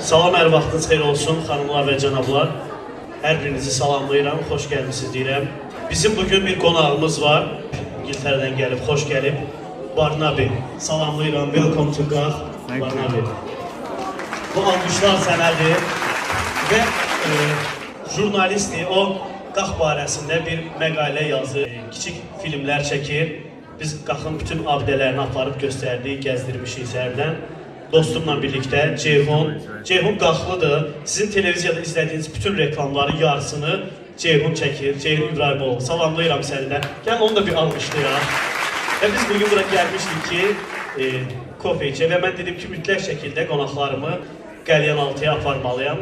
Salam, hər vaxtınız xeyir olsun xanımlar və cənablar. Hər birinizi salamlayıram, xoş gəlmisiniz deyirəm. Bizim bugün bir qonağımız var. İngiltərədən gəlib, xoş gəlib. Barnaby. Salamlayıram, welcome to Qax, Barnaby. Bu almışlar sənədir və jurnalistdir. O, Qax barəsində bir məqalə yazır, kiçik filmlər çəkir. Biz Qaxın bütün abidələrini aparıb göstərdik, gəzdirmişik səhərdən. Dostumla birlikte Ceyhun Qaxlıdır. Sizin televiziyada izlediğiniz bütün reklamları yarısını Ceyhun çəkir. Ceyhun İbrahimoğlu. Salamlayıram səni də. Gəl onu da bir almışlayaq. Və biz bugün bura gəlmişdik ki, kofe içə və mən dedim ki, mütləq şəkildə qonaqlarımı Qəlyanaltıya aparmalıyam.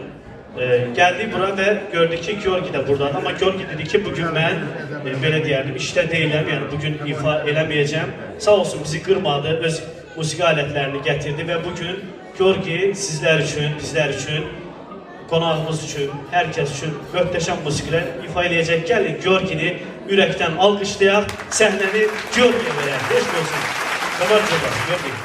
Gəldik bura və gördük ki, Georgi də buradadır. Amma Georgi dedi ki, bugün mən belə deyərdim, işdə deyiləm, yəni bugün ifa eləməyəcəm. Sağ olsun bizi qırmadı, öz musiqi alətlərini gətirdi və bugün Georgi sizlər üçün, bizlər üçün, qonağımız üçün, hər kəs üçün möhtəşəm musiqilər ifa eləyəcək. Gəlin Georgini ürəkdən alqışlayaq, səhnəni Georgiyə verək. Hoş olsun. Qabar Georgi.